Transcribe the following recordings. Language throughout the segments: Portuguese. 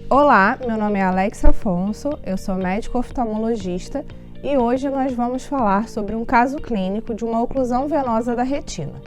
Olá, meu nome é Alex Afonso, eu sou médico oftalmologista e hoje nós vamos falar sobre um caso clínico de uma oclusão venosa da retina.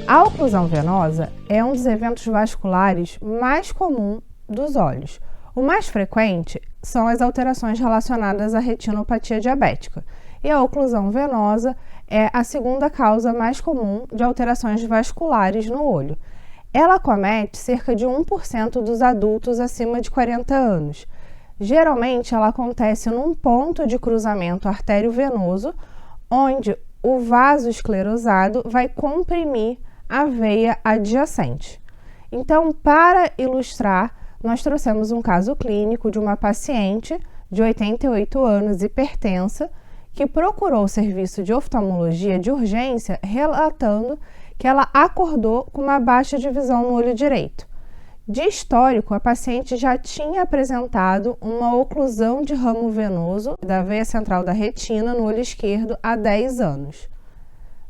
A oclusão venosa é um dos eventos vasculares mais comum dos olhos. O mais frequente são as alterações relacionadas à retinopatia diabética, e a oclusão venosa é a segunda causa mais comum de alterações vasculares no olho. Ela acomete cerca de 1% dos adultos acima de 40 anos. Geralmente, ela acontece num ponto de cruzamento artério-venoso, onde o vaso esclerosado vai comprimir a veia adjacente. Então, para ilustrar, nós trouxemos um caso clínico de uma paciente de 88 anos, hipertensa, que procurou o serviço de oftalmologia de urgência, relatando que ela acordou com uma baixa de visão no olho direito. De histórico, a paciente já tinha apresentado uma oclusão de ramo venoso da veia central da retina no olho esquerdo há 10 anos.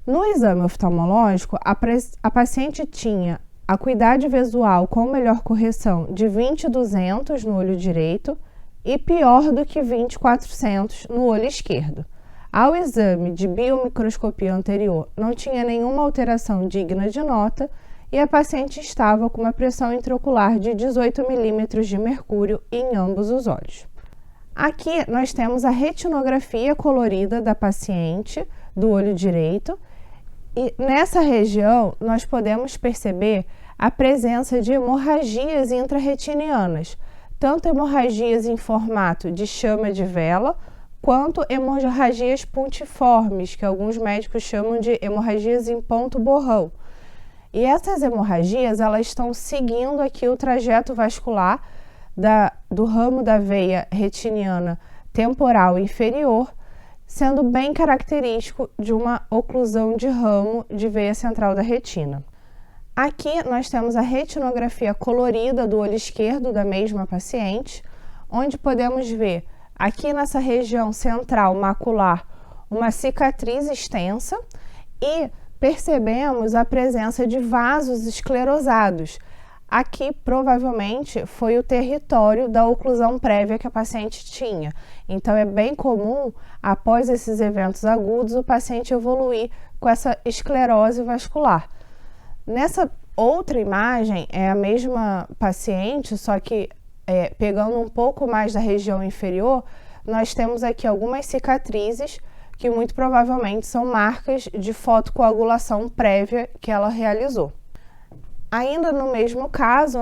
No exame oftalmológico, a paciente tinha acuidade visual com melhor correção de 20/200 no olho direito e pior do que 20/400 no olho esquerdo. Ao exame de biomicroscopia anterior, não tinha nenhuma alteração digna de nota e a paciente estava com uma pressão intraocular de 18 milímetros de mercúrio em ambos os olhos. Aqui nós temos a retinografia colorida da paciente do olho direito e nessa região nós podemos perceber a presença de hemorragias intrarretinianas, tanto hemorragias em formato de chama de vela, quanto hemorragias pontiformes, que alguns médicos chamam de hemorragias em ponto borrão. E essas hemorragias, elas estão seguindo aqui o trajeto vascular do ramo da veia retiniana temporal inferior, sendo bem característico de uma oclusão de ramo de veia central da retina. Aqui nós temos a retinografia colorida do olho esquerdo da mesma paciente, onde podemos ver aqui nessa região central macular uma cicatriz extensa e percebemos a presença de vasos esclerosados. Aqui provavelmente foi o território da oclusão prévia que a paciente tinha. Então é bem comum, após esses eventos agudos, o paciente evoluir com essa esclerose vascular. Nessa outra imagem é a mesma paciente, só que pegando um pouco mais da região inferior, nós temos aqui algumas cicatrizes que muito provavelmente são marcas de fotocoagulação prévia que ela realizou. Ainda no mesmo caso,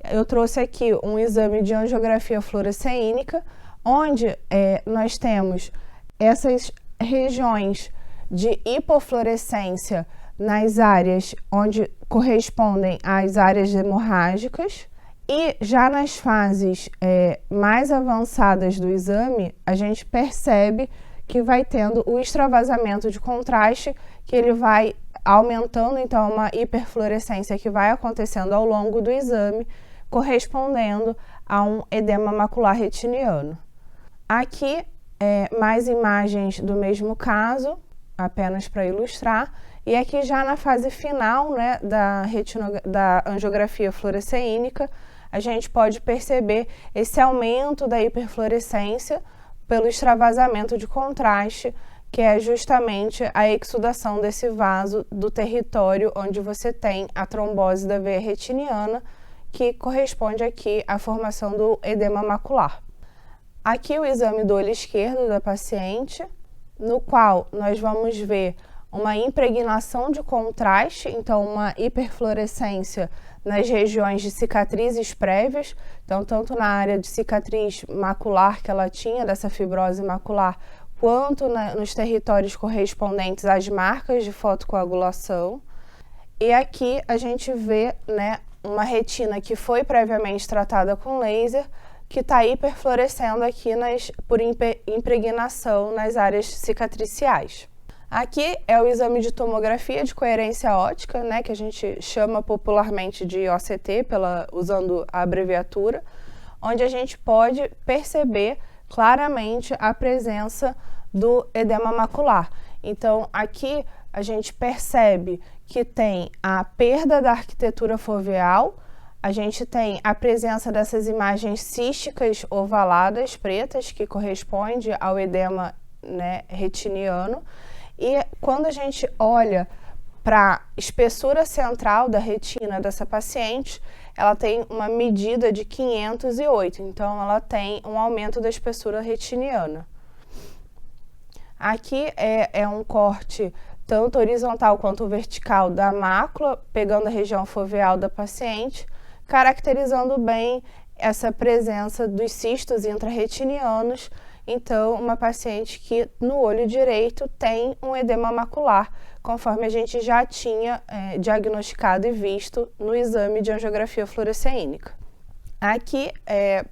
eu trouxe aqui um exame de angiografia fluoresceínica, onde nós temos essas regiões de hipofluorescência nas áreas onde correspondem às áreas hemorrágicas. E já nas fases mais avançadas do exame, a gente percebe que vai tendo o extravasamento de contraste, que ele vai aumentando, então, uma hiperfluorescência que vai acontecendo ao longo do exame, correspondendo a um edema macular retiniano. Aqui, mais imagens do mesmo caso, apenas para ilustrar, e aqui já na fase final da angiografia fluoresceínica, a gente pode perceber esse aumento da hiperfluorescência pelo extravasamento de contraste, que é justamente a exudação desse vaso do território onde você tem a trombose da veia retiniana, que corresponde aqui à formação do edema macular. Aqui o exame do olho esquerdo da paciente, no qual nós vamos ver uma impregnação de contraste, então uma hiperfluorescência nas regiões de cicatrizes prévias, então tanto na área de cicatriz macular que ela tinha, dessa fibrose macular, quanto nos territórios correspondentes às marcas de fotocoagulação. E aqui a gente vê uma retina que foi previamente tratada com laser, que está hiperfluorescendo aqui por impregnação nas áreas cicatriciais. Aqui é o exame de tomografia de coerência óptica, que a gente chama popularmente de OCT, usando a abreviatura, onde a gente pode perceber claramente a presença do edema macular. Então, aqui a gente percebe que tem a perda da arquitetura foveal, a gente tem a presença dessas imagens císticas ovaladas pretas, que corresponde ao edema, né, retiniano. E quando a gente olha para a espessura central da retina dessa paciente, ela tem uma medida de 508, então ela tem um aumento da espessura retiniana. Aqui é um corte tanto horizontal quanto vertical da mácula, pegando a região foveal da paciente, caracterizando bem essa presença dos cistos intrarretinianos. Então, uma paciente que no olho direito tem um edema macular, conforme a gente já tinha diagnosticado e visto no exame de angiografia fluoresceínica. Aqui,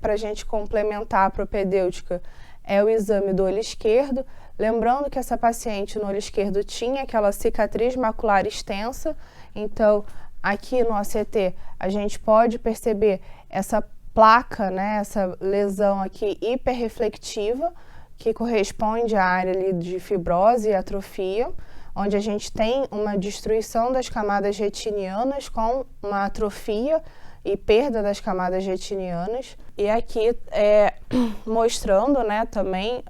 para a gente complementar a propedêutica, é o exame do olho esquerdo, lembrando que essa paciente no olho esquerdo tinha aquela cicatriz macular extensa, então aqui no ACT a gente pode perceber essa placa, né, essa lesão aqui hiperreflectiva, que corresponde à área ali de fibrose e atrofia, onde a gente tem uma destruição das camadas retinianas com uma atrofia e perda das camadas retinianas. E aqui mostrando, né, também,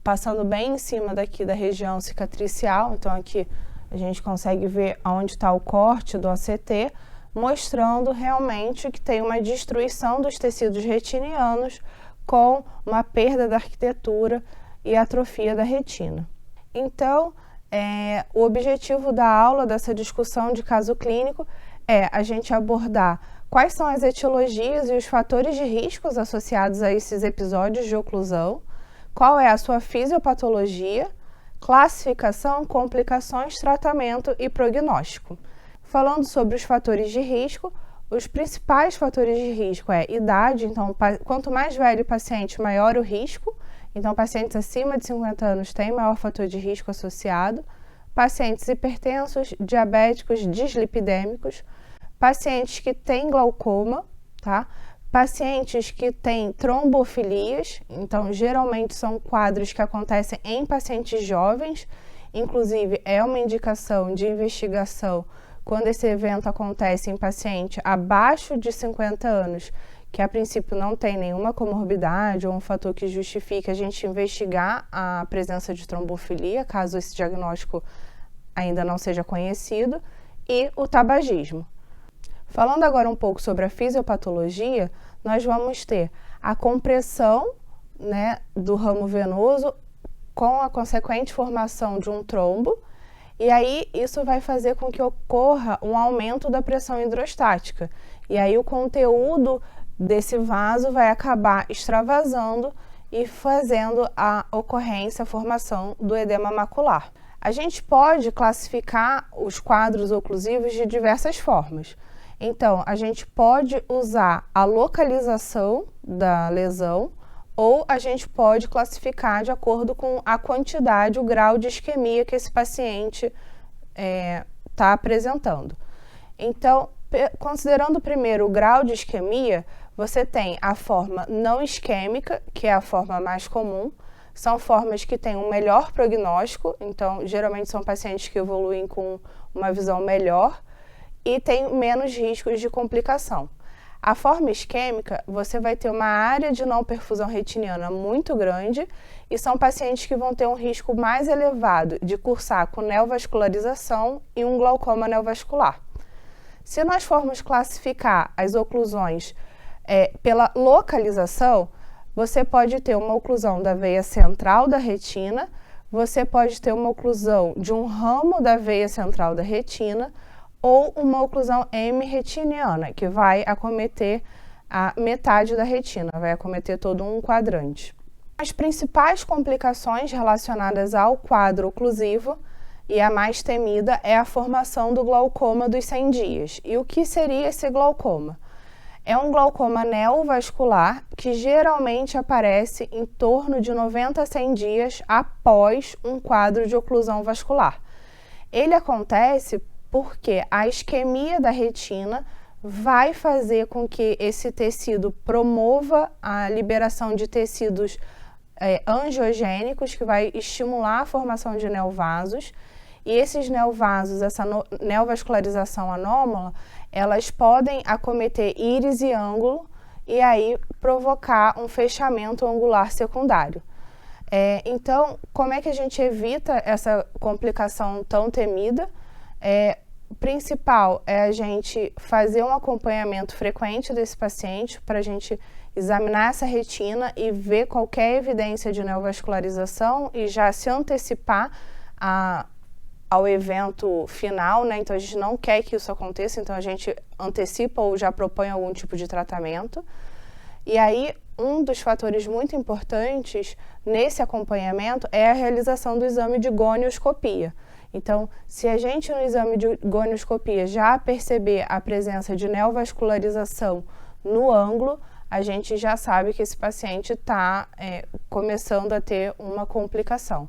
passando bem em cima daqui da região cicatricial, então aqui a gente consegue ver onde está o corte do ACT, mostrando realmente que tem uma destruição dos tecidos retinianos com uma perda da arquitetura e atrofia da retina. Então, o objetivo da aula, dessa discussão de caso clínico, é a gente abordar quais são as etiologias e os fatores de riscos associados a esses episódios de oclusão, qual é a sua fisiopatologia, classificação, complicações, tratamento e prognóstico. Falando sobre os fatores de risco, os principais fatores de risco é idade, então quanto mais velho o paciente, maior o risco. Então, pacientes acima de 50 anos têm maior fator de risco associado. Pacientes hipertensos, diabéticos, dislipidêmicos, pacientes que têm glaucoma, tá? Pacientes que têm trombofilias, então geralmente são quadros que acontecem em pacientes jovens, inclusive é uma indicação de investigação quando esse evento acontece em paciente abaixo de 50 anos, que a princípio não tem nenhuma comorbidade ou um fator que justifique a gente investigar a presença de trombofilia, caso esse diagnóstico ainda não seja conhecido, e o tabagismo. Falando agora um pouco sobre a fisiopatologia, nós vamos ter a compressão, né, do ramo venoso com a consequente formação de um trombo, e aí isso vai fazer com que ocorra um aumento da pressão hidrostática. E aí o conteúdo desse vaso vai acabar extravasando e fazendo a ocorrência, a formação do edema macular. A gente pode classificar os quadros oclusivos de diversas formas. Então, a gente pode usar a localização da lesão ou a gente pode classificar de acordo com a quantidade, o grau de isquemia que esse paciente está apresentando. Então, considerando primeiro o grau de isquemia, você tem a forma não isquêmica, que é a forma mais comum. São formas que têm um melhor prognóstico, então geralmente são pacientes que evoluem com uma visão melhor e tem menos riscos de complicação. A forma isquêmica, você vai ter uma área de não perfusão retiniana muito grande e são pacientes que vão ter um risco mais elevado de cursar com neovascularização e um glaucoma neovascular. Se nós formos classificar as oclusões pela localização, você pode ter uma oclusão da veia central da retina, você pode ter uma oclusão de um ramo da veia central da retina, ou uma oclusão hemiretiniana, que vai acometer a metade da retina, vai acometer todo um quadrante. As principais complicações relacionadas ao quadro oclusivo, e a mais temida, é a formação do glaucoma dos 100 dias. E o que seria esse glaucoma? É um glaucoma neovascular que geralmente aparece em torno de 90 a 100 dias após um quadro de oclusão vascular. Ele acontece porque a isquemia da retina vai fazer com que esse tecido promova a liberação de tecidos angiogênicos, que vai estimular a formação de neovasos, E esses neovasos, essa neovascularização anômala, elas podem acometer íris e ângulo e aí provocar um fechamento angular secundário. Então, como é que a gente evita essa complicação tão temida? O principal é a gente fazer um acompanhamento frequente desse paciente para a gente examinar essa retina e ver qualquer evidência de neovascularização e já se antecipar ao evento final, né? Então a gente não quer que isso aconteça, então a gente antecipa ou já propõe algum tipo de tratamento. E aí, um dos fatores muito importantes nesse acompanhamento é a realização do exame de gonioscopia. Então, se a gente no exame de gonioscopia já perceber a presença de neovascularização no ângulo, a gente já sabe que esse paciente está começando a ter uma complicação.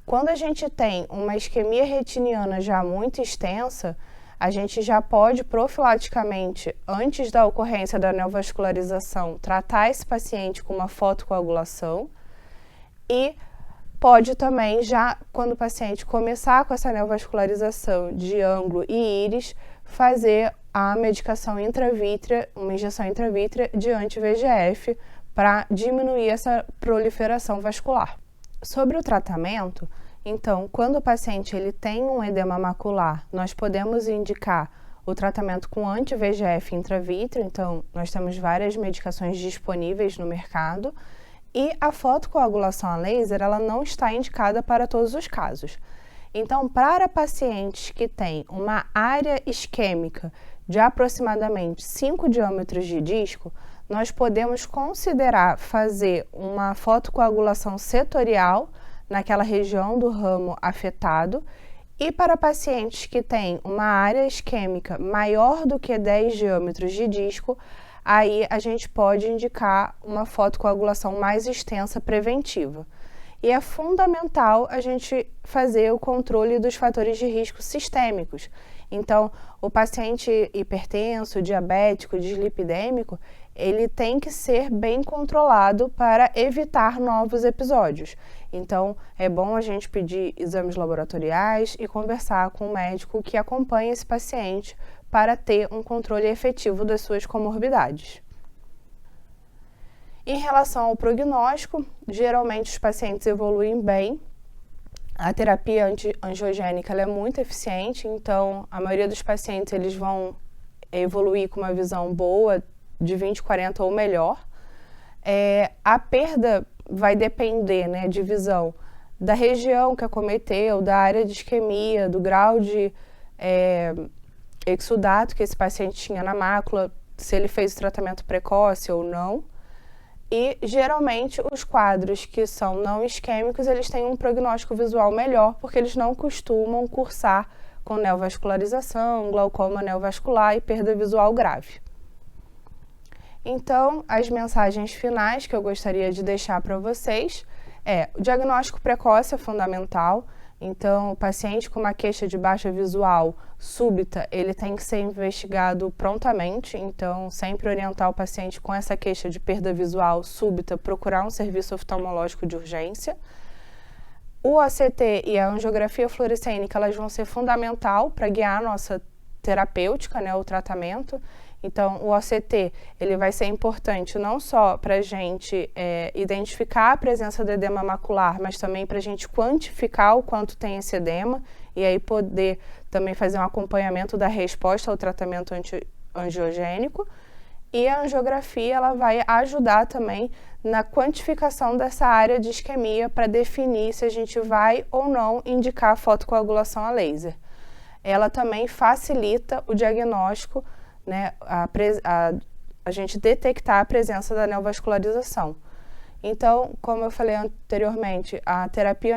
Quando a gente tem uma isquemia retiniana já muito extensa, a gente já pode profilaticamente, antes da ocorrência da neovascularização, tratar esse paciente com uma fotocoagulação e pode também, já quando o paciente começar com essa neovascularização de ângulo e íris, fazer a medicação intravítrea, uma injeção intravítrea de anti-VEGF para diminuir essa proliferação vascular. Sobre o tratamento, então, quando o paciente ele tem um edema macular, nós podemos indicar o tratamento com anti-VEGF intravítreo, então nós temos várias medicações disponíveis no mercado, e a fotocoagulação a laser, ela não está indicada para todos os casos. Então, para pacientes que têm uma área isquêmica de aproximadamente 5 diâmetros de disco, nós podemos considerar fazer uma fotocoagulação setorial naquela região do ramo afetado, e para pacientes que têm uma área isquêmica maior do que 10 diâmetros de disco, aí a gente pode indicar uma fotocoagulação mais extensa preventiva. E é fundamental a gente fazer o controle dos fatores de risco sistêmicos. Então, o paciente hipertenso, diabético, dislipidêmico, ele tem que ser bem controlado para evitar novos episódios. Então, é bom a gente pedir exames laboratoriais e conversar com o médico que acompanha esse paciente para ter um controle efetivo das suas comorbidades. Em relação ao prognóstico, geralmente os pacientes evoluem bem. A terapia anti-angiogênica ela é muito eficiente, então a maioria dos pacientes eles vão evoluir com uma visão boa, de 20/40 ou melhor. A perda vai depender, né, de visão da região que acometeu, da área de isquemia, do grau de exudato que esse paciente tinha na mácula, se ele fez o tratamento precoce ou não. E, geralmente, os quadros que são não isquêmicos, eles têm um prognóstico visual melhor, porque eles não costumam cursar com neovascularização, glaucoma neovascular e perda visual grave. Então, as mensagens finais que eu gostaria de deixar para vocês o diagnóstico precoce é fundamental. Então, o paciente com uma queixa de baixa visual súbita, ele tem que ser investigado prontamente. Então, sempre orientar o paciente com essa queixa de perda visual súbita, procurar um serviço oftalmológico de urgência. O OCT e a angiografia fluorescênica, elas vão ser fundamental para guiar a nossa terapêutica, né, o tratamento. Então, o OCT ele vai ser importante não só para a gente identificar a presença do edema macular, mas também para a gente quantificar o quanto tem esse edema e aí poder também fazer um acompanhamento da resposta ao tratamento angiogênico. E a angiografia ela vai ajudar também na quantificação dessa área de isquemia para definir se a gente vai ou não indicar a fotocoagulação a laser. Ela também facilita o diagnóstico, né, a gente detectar a presença da neovascularização. Então, como eu falei anteriormente, a terapia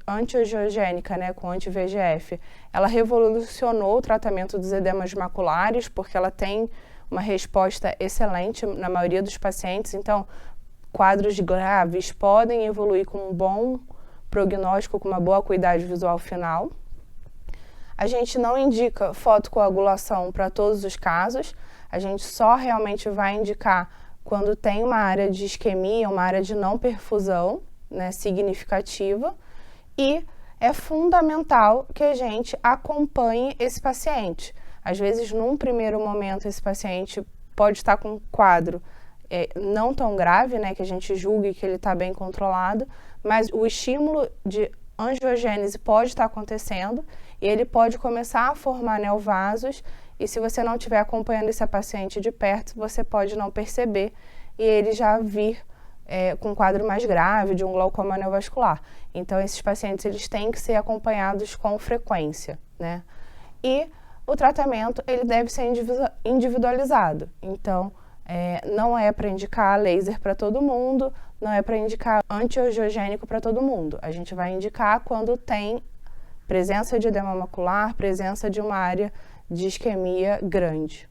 anti-angiogênica, né, com anti-VEGF, ela revolucionou o tratamento dos edemas maculares, porque ela tem uma resposta excelente na maioria dos pacientes. Então, quadros graves podem evoluir com um bom prognóstico, com uma boa acuidade visual final. A gente não indica fotocoagulação para todos os casos, a gente só realmente vai indicar quando tem uma área de isquemia, uma área de não perfusão, né, significativa, e é fundamental que a gente acompanhe esse paciente. Às vezes, num primeiro momento, esse paciente pode estar com um quadro não tão grave, né, que a gente julgue que ele está bem controlado, mas o estímulo de angiogênese pode estar acontecendo e ele pode começar a formar neovasos, e se você não estiver acompanhando esse paciente de perto, você pode não perceber e ele já vir com um quadro mais grave de um glaucoma neovascular. Então, esses pacientes eles têm que ser acompanhados com frequência, né? E o tratamento ele deve ser individualizado. Então, não é para indicar laser para todo mundo, não é para indicar antiangiogênico para todo mundo. A gente vai indicar quando tem presença de edema macular, presença de uma área de isquemia grande.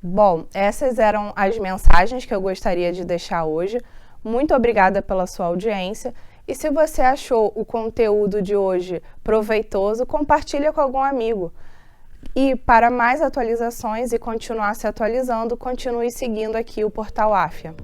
Bom, essas eram as mensagens que eu gostaria de deixar hoje. Muito obrigada pela sua audiência. E se você achou o conteúdo de hoje proveitoso, compartilhe com algum amigo. E para mais atualizações e continuar se atualizando, continue seguindo aqui o Portal Afya.